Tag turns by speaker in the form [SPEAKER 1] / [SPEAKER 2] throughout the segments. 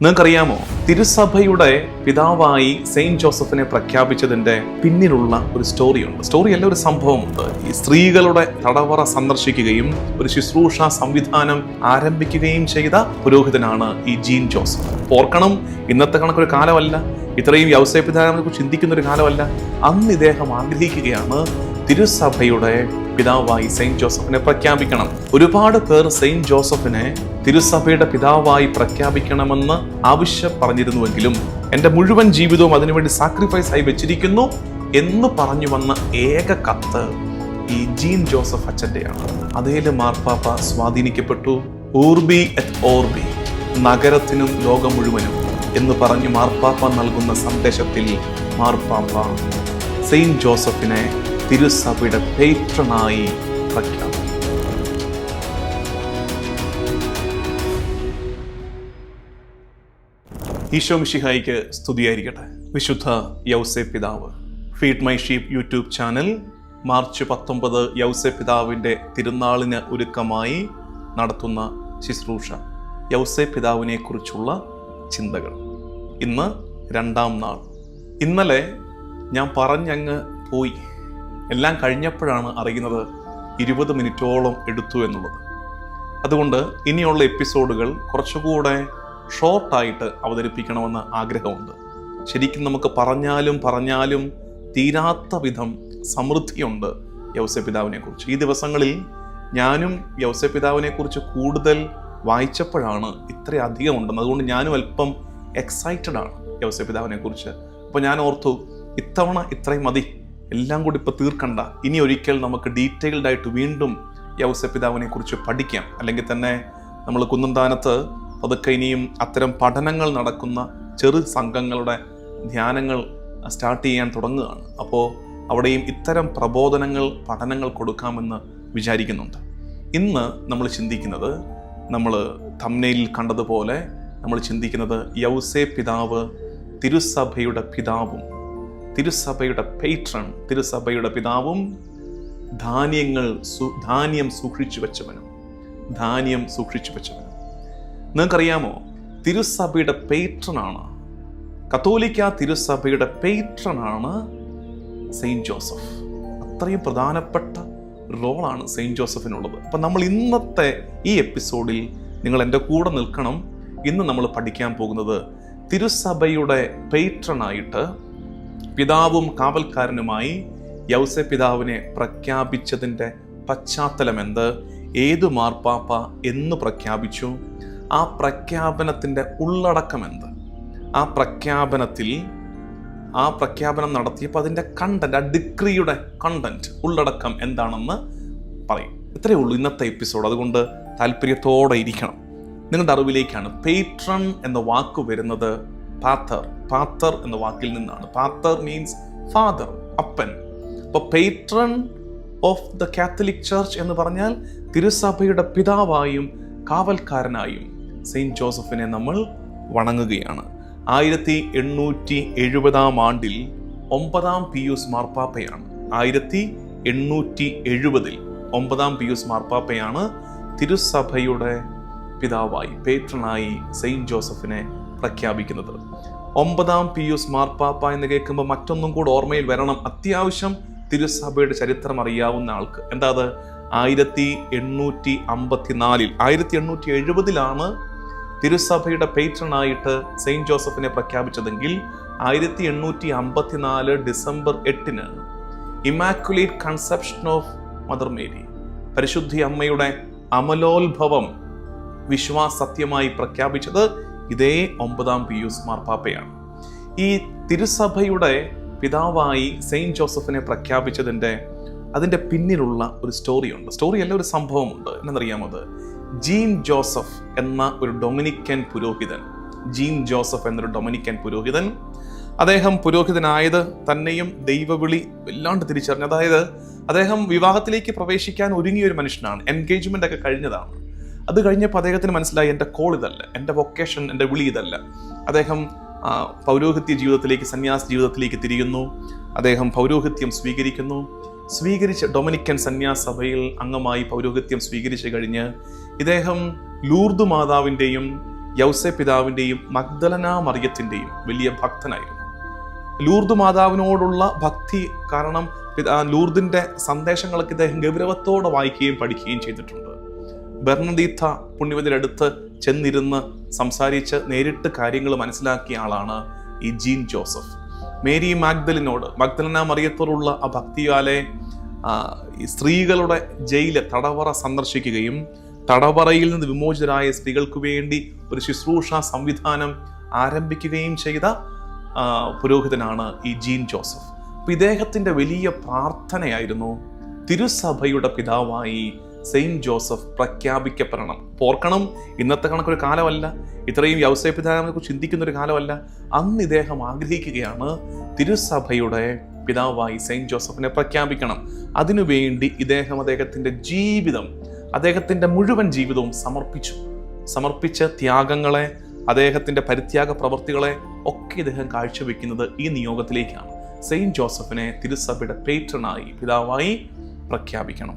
[SPEAKER 1] നിങ്ങൾക്കറിയാമോ, തിരുസഭയുടെ പിതാവായി സെയിന്റ് ജോസഫിനെ പ്രഖ്യാപിച്ചതിന്റെ പിന്നിലുള്ള ഒരു സ്റ്റോറിയുണ്ട്. സ്റ്റോറിയല്ല, ഒരു സംഭവമുണ്ട്. ഈ സ്ത്രീകളുടെ തടവറ സന്ദർശിക്കുകയും ഒരു ശുശ്രൂഷ സംവിധാനം ആരംഭിക്കുകയും ചെയ്ത പുരോഹിതനാണ് ഈ ജീൻ ജോസഫ്. ഓർക്കണം, ഇന്നത്തെ കണക്കൊരു കാലമല്ല, ഇത്രയും യൗസേപ്പ് പിതാവിനെ കുറിച്ച് ചിന്തിക്കുന്ന ഒരു കാലമല്ല. അന്ന് ഇദ്ദേഹം ആഗ്രഹിക്കുകയാണ് തിരുസഭയുടെ പിതാവായി സെയിന്റ് ജോസഫിനെ പ്രഖ്യാപിക്കണം. ഒരുപാട് പേർ സെയിന്റ് ജോസഫിനെ തിരുസഭയുടെ പിതാവായി പ്രഖ്യാപിക്കണമെന്ന് ആവശ്യം പറഞ്ഞിരുന്നുവെങ്കിലും എൻ്റെ മുഴുവൻ ജീവിതവും അതിനുവേണ്ടി സാക്രിഫൈസ് ആയി വെച്ചിരിക്കുന്നു എന്ന് പറഞ്ഞു വന്ന ഏക കത്ത് ഈ ജീൻ ജോസഫ് അച്ഛൻ്റെയാണ്. അതേല് മാർപ്പാപ്പ സ്വാധീനിക്കപ്പെട്ടു. ഊർബി എറ്റ് ഓർബി, നഗരത്തിനും ലോകം മുഴുവനും എന്ന് പറഞ്ഞു മാർപ്പാപ്പ നൽകുന്ന സന്ദേശത്തിൽ മാർപ്പാപ്പ സെയിന്റ് ജോസഫിനെ തിരുസഭയുടെ പേട്രണായി പ്രഖ്യാപിച്ചു. ഈശോ മിശിഹായിക്ക് സ്തുതിയായിരിക്കട്ടെ. വിശുദ്ധ യൗസേപ്പ് പിതാവ് feed my sheep YouTube channel March 19 യൗസേപ്പ് പിതാവിൻ്റെ തിരുനാളിന് ഒരുക്കമായി നടത്തുന്ന ശുശ്രൂഷ യൗസേപ്പ് പിതാവിനെ കുറിച്ചുള്ള ചിന്തകൾ. ഇന്ന് 2ാം നാൾ. ഇന്നലെ ഞാൻ പറഞ്ഞങ്ങ് പോയി. എല്ലാം കഴിഞ്ഞപ്പോഴാണ് അറിയുന്നത് 20 മിനിറ്റോളം എടുത്തു എന്നുള്ളത്. അതുകൊണ്ട് ഇനിയുള്ള എപ്പിസോഡുകൾ കുറച്ചുകൂടെ ഷോർട്ടായിട്ട് അവതരിപ്പിക്കണമെന്ന് ആഗ്രഹമുണ്ട്. ശരിക്കും നമുക്ക് പറഞ്ഞാലും തീരാത്ത വിധം സമൃദ്ധിയുണ്ട് യൗസേപ്പ് പിതാവിനെ കുറിച്ച്. ഈ ദിവസങ്ങളിൽ ഞാനും യൗസേപ്പ് പിതാവിനെ കുറിച്ച് കൂടുതൽ വായിച്ചപ്പോഴാണ് ഇത്രയധികം ഉണ്ടെന്ന്. അതുകൊണ്ട് ഞാനും അല്പം എക്സൈറ്റഡ് ആണ് യൗസേപ്പ് പിതാവിനെ കുറിച്ച്. അപ്പോൾ ഞാൻ ഓർത്തു, ഇത്തവണ ഇത്രയും മതി, എല്ലാം കൂടി ഇപ്പോൾ തീർക്കണ്ട. ഇനി ഒരിക്കൽ നമുക്ക് ഡീറ്റെയിൽഡ് ആയിട്ട് വീണ്ടും യൗസേപ്പ് പിതാവിനെ കുറിച്ച് പഠിക്കാം. അല്ലെങ്കിൽ തന്നെ നമ്മൾ കുന്നന്താനത്ത് അതൊക്കെ ഇനിയും അത്തരം പഠനങ്ങൾ നടക്കുന്ന ചെറു സംഘങ്ങളുടെ ധ്യാനങ്ങൾ സ്റ്റാർട്ട് ചെയ്യാൻ തുടങ്ങുകയാണ്. അപ്പോൾ അവിടെയും ഇത്തരം പ്രബോധനങ്ങൾ, പഠനങ്ങൾ കൊടുക്കാമെന്ന് വിചാരിക്കുന്നുണ്ട്. ഇന്ന് നമ്മൾ ചിന്തിക്കുന്നത്, നമ്മൾ തംബ്നെയിലിൽ കണ്ടതുപോലെ നമ്മൾ ചിന്തിക്കുന്നത് യൗസേപ്പ് പിതാവ് തിരുസഭയുടെ പിതാവും തിരുസഭയുടെ പേട്രൺ, തിരുസഭയുടെ പിതാവും ധാന്യം സൂക്ഷിച്ചു വെച്ചവനും. നിങ്ങൾക്കറിയാമോ, തിരുസഭയുടെ പേട്രനാണ്, കത്തോലിക്ക തിരുസഭയുടെ പേട്രനാണ് സെയിന്റ് ജോസഫ്. അത്രയും പ്രധാനപ്പെട്ട റോളാണ് സെയിന്റ് ജോസഫിനുള്ളത്. അപ്പം നമ്മൾ ഇന്നത്തെ ഈ എപ്പിസോഡിൽ നിങ്ങൾ എൻ്റെ കൂടെ നിൽക്കണം. ഇന്ന് നമ്മൾ പഠിക്കാൻ പോകുന്നത് തിരുസഭയുടെ പേട്രനായിട്ട് പിതാവും കാവൽക്കാരനുമായി യൗസേപ്പ് പിതാവിനെ പ്രഖ്യാപിച്ചതിൻ്റെ പശ്ചാത്തലം എന്ത്, ഏതു മാർപ്പാപ്പ എന്ന് പ്രഖ്യാപിച്ചു, ആ പ്രഖ്യാപനത്തിൻ്റെ ഉള്ളടക്കം എന്ത്, ആ പ്രഖ്യാപനം നടത്തിയപ്പോൾ അതിൻ്റെ കണ്ടന്റ്, ആ ഡിക്രിയുടെ കണ്ടന്റ്, ഉള്ളടക്കം എന്താണെന്ന് പറയും. ഇത്രയേ ഉള്ളൂ ഇന്നത്തെ എപ്പിസോഡ്. അതുകൊണ്ട് താല്പര്യത്തോടെ ഇരിക്കണം. നിങ്ങളുടെ അറിവിലേക്കാണ്. പേട്രൺ എന്ന വാക്ക് വരുന്നത് പാത്തർ എന്ന വാക്കിൽ നിന്നാണ്. പാത്തർ മീൻസ് ഫാദർ, അപ്പൻ. അപ്പോൾ patron of the Catholic church എന്ന് പറഞ്ഞാൽ തിരുസഭയുടെ പിതാവായും കാവൽക്കാരനായും സെയിന്റ് ജോസഫിനെ നമ്മൾ വണങ്ങുകയാണ്. 1870 ആണ്ടിൽ 9ാം പിയൂസ് മാർപ്പാപ്പയാണ്. 1870 9ാം പിയൂസ് മാർപ്പാപ്പയാണ് തിരുസഭയുടെ പിതാവായി, പേട്രനായി സെയിന്റ് ജോസഫിനെ പ്രഖ്യാപിക്കുന്നത്. 9ാം പിയൂസ് മാർപ്പാപ്പ എന്ന് കേൾക്കുമ്പോൾ മറ്റൊന്നും കൂടെ ഓർമ്മയിൽ വരണം. അത്യാവശ്യം തിരുസഭയുടെ ചരിത്രം അറിയാവുന്ന ആൾക്ക്. എന്താ അത്? 1854 1870 തിരുസഭയുടെ പേട്രനായിട്ട് സെയിന്റ് ജോസഫിനെ പ്രഖ്യാപിച്ചതെങ്കിൽ 1854 December 8 immaculate conception of mother Mary, പരിശുദ്ധി അമ്മയുടെ അമലോത്ഭവം വിശ്വാസത്യമായി പ്രഖ്യാപിച്ചത് ഇതേ 9ാം പിയൂസ് മാർപ്പാപ്പയാണ്. ഈ തിരുസഭയുടെ പിതാവായി സെയിന്റ് ജോസഫിനെ പ്രഖ്യാപിച്ചതിൻ്റെ അതിൻ്റെ പിന്നിലുള്ള ഒരു സ്റ്റോറിയുണ്ട്. സ്റ്റോറിയല്ല, ഒരു സംഭവമുണ്ട്. എന്നറിയാമത്, ജീൻ ജോസഫ് എന്ന ഒരു ഡൊമിനിക്കൻ പുരോഹിതൻ, അദ്ദേഹം പുരോഹിതനായത് തന്നെയും ദൈവവിളി വല്ലാണ്ട് തിരിച്ചറിഞ്ഞു. അതായത് അദ്ദേഹം വിവാഹത്തിലേക്ക് പ്രവേശിക്കാൻ ഒരുങ്ങിയ ഒരു മനുഷ്യനാണ്. എൻഗേജ്മെന്റ് ഒക്കെ കഴിഞ്ഞതാണ്. അത് കഴിഞ്ഞപ്പോൾ അദ്ദേഹത്തിന് മനസ്സിലായി, എൻ്റെ കോൾ ഇതല്ല, എൻ്റെ വൊക്കേഷൻ, എൻ്റെ വിളി ഇതല്ല. അദ്ദേഹം പൗരോഹിത്യ ജീവിതത്തിലേക്ക്, സന്യാസ ജീവിതത്തിലേക്ക് തിരിയുന്നു. അദ്ദേഹം പൗരോഹിത്യം സ്വീകരിച്ച ഡൊമിനിക്കൻ സന്യാസ സഭയിൽ അംഗമായി പൗരോഹിത്യം സ്വീകരിച്ചു കഴിഞ്ഞ് ഇദ്ദേഹം ലൂർദ് മാതാവിൻ്റെയും യൗസേ പിതാവിൻ്റെയും മഗ്ദലന മറിയത്തിൻ്റെയും വലിയ ഭക്തനായിരുന്നു. ലൂർദ് മാതാവിനോടുള്ള ഭക്തി കാരണം ലൂർദിൻ്റെ സന്ദേശങ്ങളൊക്കെ ഇദ്ദേഹം ഗൗരവത്തോടെ വായിക്കുകയും പഠിക്കുകയും ചെയ്തിട്ടുണ്ട്. ബെർണദീത്ത പുണ്യവതിയുടെ അടുത്ത് ചെന്നിരുന്ന് സംസാരിച്ച് നേരിട്ട് കാര്യങ്ങൾ മനസ്സിലാക്കിയ ആളാണ് ഈ ജീൻ ജോസഫ്. മേരി മഗ്ദലന മറിയത്തോടുള്ള ആ ഭക്തിയാലെ ഈ സ്ത്രീകളുടെ ജയില് തടവറ സന്ദർശിക്കുകയും തടവറയിൽ നിന്ന് വിമോചിതരായ സ്ത്രീകൾക്ക് വേണ്ടി ഒരു ശുശ്രൂഷ സംവിധാനം ആരംഭിക്കുകയും ചെയ്ത പുരോഹിതനാണ് ഈ ജീൻ ജോസഫ്. അപ്പൊ ഇദ്ദേഹത്തിന്റെ വലിയ പ്രാർത്ഥനയായിരുന്നു തിരുസഭയുടെ പിതാവായി സെയിന്റ് ജോസഫ് പ്രഖ്യാപിക്കപ്പെടണം. ഓർക്കണം, ഇന്നത്തെ കണക്കൊരു കാലമല്ല, ഇത്രയും യൗസേ പിതാവിനെ കുറിച്ച് ചിന്തിക്കുന്ന ഒരു കാലമല്ല. അന്ന് ഇദ്ദേഹം ആഗ്രഹിക്കുകയാണ് തിരുസഭയുടെ പിതാവായി സെയിന്റ് ജോസഫിനെ പ്രഖ്യാപിക്കണം. അതിനുവേണ്ടി ഇദ്ദേഹം അദ്ദേഹത്തിന്റെ മുഴുവൻ ജീവിതവും സമർപ്പിച്ച ത്യാഗങ്ങളെ, അദ്ദേഹത്തിന്റെ പരിത്യാഗ പ്രവർത്തികളെ ഒക്കെ ഇദ്ദേഹം കാഴ്ചവെക്കുന്നത് ഈ നിയോഗത്തിലേക്കാണ്. സെയിന്റ് ജോസഫിനെ തിരുസഭയുടെ പേട്രനായി, പിതാവായി പ്രഖ്യാപിക്കണം.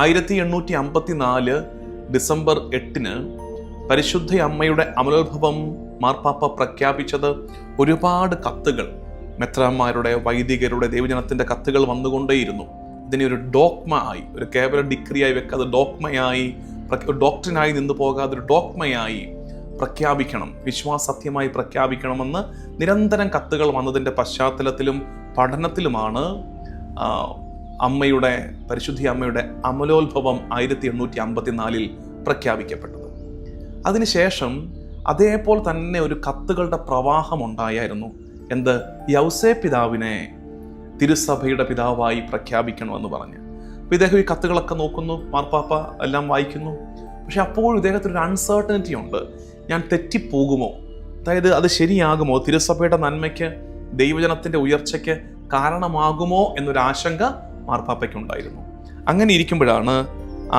[SPEAKER 1] 1854 ഡിസംബർ 8 പരിശുദ്ധ അമ്മയുടെ അമലോത്ഭവം മാർപ്പാപ്പ പ്രഖ്യാപിച്ചത് ഒരുപാട് കത്തുകൾ, മെത്രാന്മാരുടെ, വൈദികരുടെ, ദൈവജനത്തിന്റെ കത്തുകൾ വന്നുകൊണ്ടേയിരുന്നു. ഇതിനെ ഒരു ഡോക്മ ആയി, ഒരു കേവല ഡിഗ്രിയായി വെക്കാതെ ഡോക്മയായി, ഡോക്ടറിനായി നിന്ന് പോകാതെ ഒരു ഡോക്മയായി പ്രഖ്യാപിക്കണം, വിശ്വാസത്യമായി പ്രഖ്യാപിക്കണമെന്ന് നിരന്തരം കത്തുകൾ വന്നതിൻ്റെ പശ്ചാത്തലത്തിലും പഠനത്തിലുമാണ് പരിശുദ്ധ അമ്മയുടെ അമലോത്ഭവം 1854 പ്രഖ്യാപിക്കപ്പെട്ടത്. അതിനുശേഷം അതേപോലെ തന്നെ ഒരു കത്തുകളുടെ പ്രവാഹം ഉണ്ടായിരുന്നു. യൗസേ പിതാവിനെ തിരുസഭയുടെ പിതാവായി പ്രഖ്യാപിക്കണമെന്ന് പറഞ്ഞ്. അപ്പോൾ ഇദ്ദേഹം ഈ കത്തുകളൊക്കെ നോക്കുന്നു, മാർപ്പാപ്പ എല്ലാം വായിക്കുന്നു. പക്ഷെ അപ്പോഴും ഇദ്ദേഹത്തിന് ഒരു അൺസർട്ടനിറ്റി ഉണ്ട്. ഞാൻ തെറ്റിപ്പോകുമോ? അതായത് അത് ശരിയാകുമോ? തിരുസഭയുടെ നന്മയ്ക്ക്, ദൈവജനത്തിന്റെ ഉയർച്ചയ്ക്ക് കാരണമാകുമോ എന്നൊരു ആശങ്ക മാർപ്പാപ്പയ്ക്കുണ്ടായിരുന്നു. അങ്ങനെ ഇരിക്കുമ്പോഴാണ്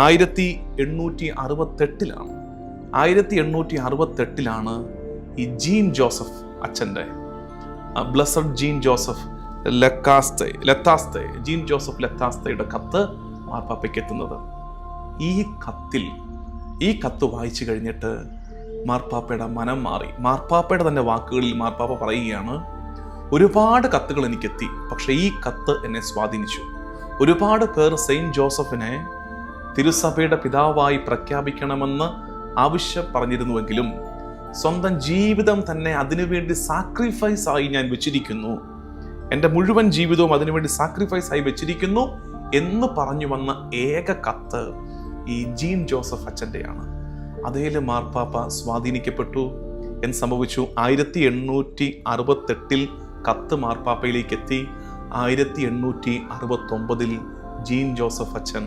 [SPEAKER 1] 1868 ഈ ജീൻ ജോസഫ് അച്ഛൻ്റെ, blessed Jean Joseph Jean Joseph ലത്താസ്തയുടെ കത്ത് മാർപ്പാപ്പയ്ക്ക് എത്തുന്നത്. ഈ കത്ത് വായിച്ചു കഴിഞ്ഞിട്ട് മാർപ്പാപ്പയുടെ മനം മാറി. മാർപ്പാപ്പയുടെ തന്നെ വാക്കുകളിൽ മാർപ്പാപ്പ പറയുകയാണ്, ഒരുപാട് കത്തുകൾ എനിക്കെത്തി, പക്ഷെ ഈ കത്ത് എന്നെ സ്വാധീനിച്ചു. ഒരുപാട് പേർ സെയിന്റ് ജോസഫിനെ തിരുസഭയുടെ പിതാവായി പ്രഖ്യാപിക്കണമെന്ന് പറഞ്ഞിരുന്നുവെങ്കിലും സ്വന്തം ജീവിതം തന്നെ അതിനുവേണ്ടി സാക്രിഫൈസ് ആയി ഞാൻ വെച്ചിരിക്കുന്നു, എൻ്റെ മുഴുവൻ ജീവിതവും അതിനുവേണ്ടി സാക്രിഫൈസ് ആയി വെച്ചിരിക്കുന്നു എന്ന് പറഞ്ഞു വന്ന ഏക കത്ത് ഈ ജീൻ ജോസഫ് അച്ഛൻ്റെയാണ്. അതേല് മാർപ്പാപ്പ സ്വാധീനിക്കപ്പെട്ടു. എന്ന് സംഭവിച്ചു? 1868 കത്ത് മാർപ്പാപ്പയിലേക്ക് എത്തി. 1869 ജീൻ ജോസഫ് അച്ഛൻ,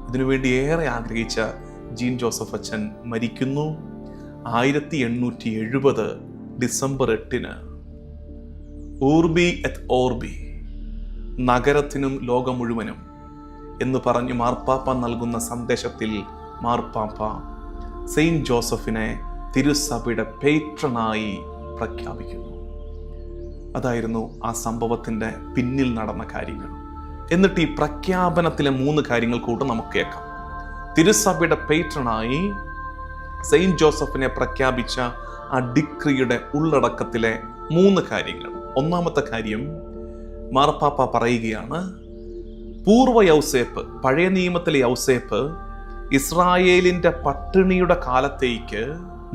[SPEAKER 1] ഇതിനുവേണ്ടി ഏറെ ആഗ്രഹിച്ച ജീൻ ജോസഫ് അച്ഛൻ മരിക്കുന്നു. 1870 ഡിസംബർ 8 ഊർബി എറ്റ് ഓർബി, നഗരത്തിനും ലോകം മുഴുവനും എന്ന് പറഞ്ഞ് മാർപ്പാപ്പ നൽകുന്ന സന്ദേശത്തിൽ മാർപ്പാപ്പ സെയിന്റ് ജോസഫിനെ തിരുസഭയുടെ പേട്രനായി പ്രഖ്യാപിക്കുന്നു. അതായിരുന്നു ആ സംഭവത്തിൻ്റെ പിന്നിൽ നടന്ന കാര്യങ്ങൾ. എന്നിട്ട് ഈ പ്രഖ്യാപനത്തിലെ 3 കാര്യങ്ങൾ കൂടെ നമുക്ക് കേൾക്കാം. തിരുസഭയുടെ പേട്രനായി സെയിന്റ് ജോസഫിനെ പ്രഖ്യാപിച്ച ആ ഡിക്രിയുടെ ഉള്ളടക്കത്തിലെ 3 കാര്യങ്ങൾ. ഒന്നാമത്തെ കാര്യം, മാർപ്പാപ്പ പറയുകയാണ്, പൂർവ്വ യൗസേപ്പ്, പഴയ നിയമത്തിലെ യൗസേപ്പ് ഇസ്രായേലിന്റെ പട്ടിണിയുടെ കാലത്തേക്ക്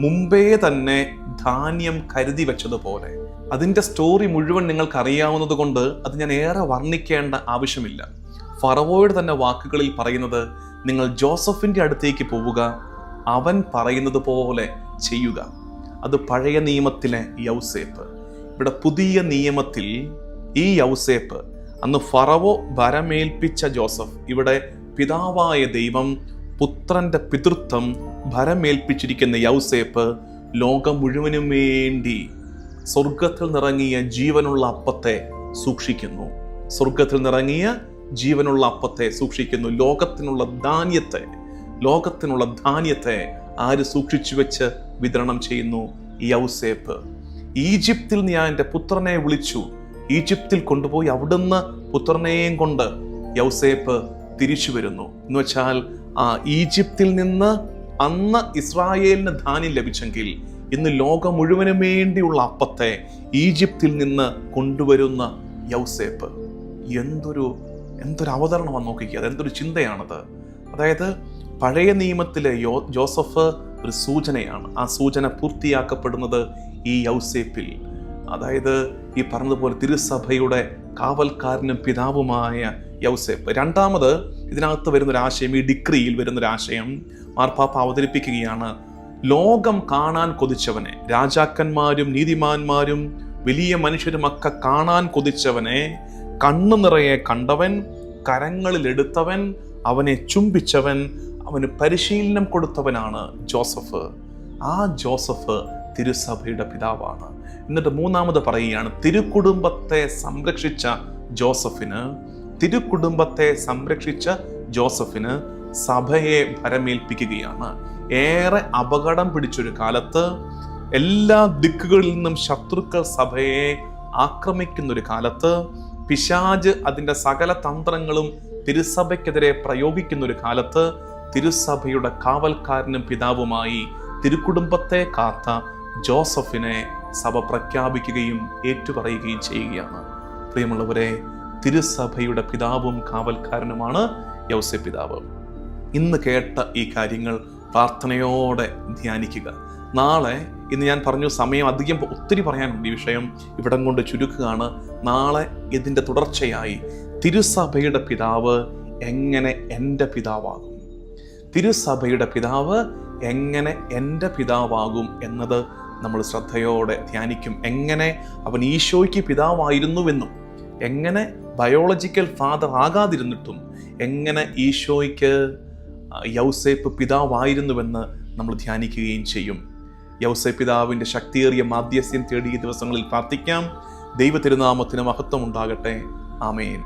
[SPEAKER 1] മുമ്പേ തന്നെ ധാന്യം കരുതി വെച്ചതുപോലെ. അതിൻ്റെ സ്റ്റോറി മുഴുവൻ നിങ്ങൾക്ക് അറിയാവുന്നത് കൊണ്ട് അത് ഞാൻ ഏറെ വർണ്ണിക്കേണ്ട ആവശ്യമില്ല. ഫറവോയുടെ തന്നെ വാക്കുകളിൽ പറയുന്നത്, നിങ്ങൾ ജോസഫിന്റെ അടുത്തേക്ക് പോവുക, അവൻ പറയുന്നത് പോലെ ചെയ്യുക. അത് പഴയ നിയമത്തിലെ യൗസേപ്പ്. ഇവിടെ പുതിയ നിയമത്തിൽ ഈ യൗസേപ്പ്, അന്ന് ഫറവോ ഭരമേൽപ്പിച്ച ജോസഫ്, ഇവിടെ പിതാവായ ദൈവം പുത്രന്റെ പിതൃത്വം ഭരമേൽപ്പിച്ചിരിക്കുന്ന യൗസേപ്പ് ലോകം മുഴുവനും വേണ്ടി സ്വർഗത്തിൽ നിറങ്ങിയ ജീവനുള്ള അപ്പത്തെ സൂക്ഷിക്കുന്നു. സ്വർഗത്തിൽ നിറങ്ങിയ ജീവനുള്ള അപ്പത്തെ സൂക്ഷിക്കുന്നു. ലോകത്തിനുള്ള ധാന്യത്തെ ആര് സൂക്ഷിച്ചു വെച്ച് വിതരണം ചെയ്യുന്നു? യൗസേപ്പ്. ഈജിപ്തിൽ ഞാൻ എൻ്റെ പുത്രനെ വിളിച്ചു, ഈജിപ്തിൽ കൊണ്ടുപോയി അവിടുന്ന് പുത്രനെയും കൊണ്ട് യൗസേപ്പ് തിരിച്ചു വരുന്നു. എന്ന് വെച്ചാൽ ആ ഈജിപ്തിൽ നിന്ന് അന്ന് ഇസ്രായേലിന് ധാന്യം ലഭിച്ചെങ്കിൽ ഇന്ന് ലോകം മുഴുവനും വേണ്ടിയുള്ള അപ്പത്തെ ഈജിപ്തിൽ നിന്ന് കൊണ്ടുവരുന്ന യൗസേപ്പ്. എന്തൊരു അവതരണമാണ് നോക്കിക്കുക, അതെന്തൊരു ചിന്തയാണത്. അതായത് പഴയ നിയമത്തിലെ ജോസഫ് ഒരു സൂചനയാണ്. ആ സൂചന പൂർത്തിയാക്കപ്പെടുന്നത് ഈ യൗസേപ്പിൽ. അതായത് ഈ പറഞ്ഞതുപോലെ തിരുസഭയുടെ കാവൽക്കാരനും പിതാവുമായ യൗസേപ്പ്. രണ്ടാമത് ഇതിനകത്ത് വരുന്നൊരാശയം, ഈ ഡിക്രിയിൽ വരുന്നൊരാശയം മാർപ്പാപ്പ അവതരിപ്പിക്കുകയാണ്. ലോകം കാണാൻ കൊതിച്ചവനെ, രാജാക്കന്മാരും നീതിമാന്മാരും വലിയ മനുഷ്യരുമൊക്കെ കാണാൻ കൊതിച്ചവനെ കണ്ണു നിറയെ കണ്ടവൻ, കരങ്ങളിൽ എടുത്തവൻ, അവനെ ചുംബിച്ചവൻ, അവന് പരിശീലനം കൊടുത്തവനാണ് ജോസഫ്. ആ ജോസഫ് തിരുസഭയുടെ പിതാവാണ്. എന്നിട്ട് മൂന്നാമത് പറയുകയാണ്, തിരുക്കുടുംബത്തെ സംരക്ഷിച്ച ജോസഫിന് സഭയെ ഭരമേൽപ്പിക്കുകയാണ്. ഏറെ അപകടം പിടിച്ചൊരു കാലത്ത്, എല്ലാ ദിക്കുകളിൽ നിന്നും ശത്രുക്കൾ സഭയെ ആക്രമിക്കുന്നൊരു കാലത്ത്, പിശാച് അതിൻ്റെ സകല തന്ത്രങ്ങളും തിരുസഭയ്ക്കെതിരെ പ്രയോഗിക്കുന്നൊരു കാലത്ത്, തിരുസഭയുടെ കാവൽക്കാരനും പിതാവുമായി തിരുക്കുടുംബത്തെ കാത്ത ജോസഫിനെ സഭ പ്രഖ്യാപിക്കുകയും ഏറ്റുപറയുകയും ചെയ്യുകയാണ്. പ്രിയമുള്ളവരെ, തിരുസഭയുടെ പിതാവും കാവൽക്കാരനുമാണ് യൗസേപ്പ് പിതാവ്. ഇന്ന് കേട്ട ഈ കാര്യങ്ങൾ പ്രാർത്ഥനയോടെ ധ്യാനിക്കുക. നാളെ, ഇന്ന് ഞാൻ പറഞ്ഞു സമയം അധികം ഒത്തിരി പറയാനുണ്ട്, ഈ വിഷയം ഇവിടം കൊണ്ട് ചുരുക്കുകയാണ്. നാളെ ഇതിൻ്റെ തുടർച്ചയായി തിരുസഭയുടെ പിതാവ് എങ്ങനെ എൻ്റെ പിതാവാകും, തിരുസഭയുടെ പിതാവ് എങ്ങനെ എൻ്റെ പിതാവാകും എന്നത് നമ്മൾ ശ്രദ്ധയോടെ ധ്യാനിക്കും. എങ്ങനെ അവൻ ഈശോയ്ക്ക് പിതാവായിരുന്നുവെന്നും, എങ്ങനെ ബയോളജിക്കൽ ഫാദർ ആകാതിരുന്നിട്ടും എങ്ങനെ ഈശോയ്ക്ക് യൗസേപ്പ് പിതാവായിരുന്നുവെന്ന് നമ്മൾ ധ്യാനിക്കുകയും ചെയ്യും. യൗസേപ്പ് പിതാവിൻ്റെ ശക്തിയേറിയ മാധ്യസ്ഥ്യം തേടിയ ദിവസങ്ങളിൽ പ്രാർത്ഥിക്കാം. ദൈവ തിരുനാമത്തിന് മഹത്വം ഉണ്ടാകട്ടെ. ആമേൻ.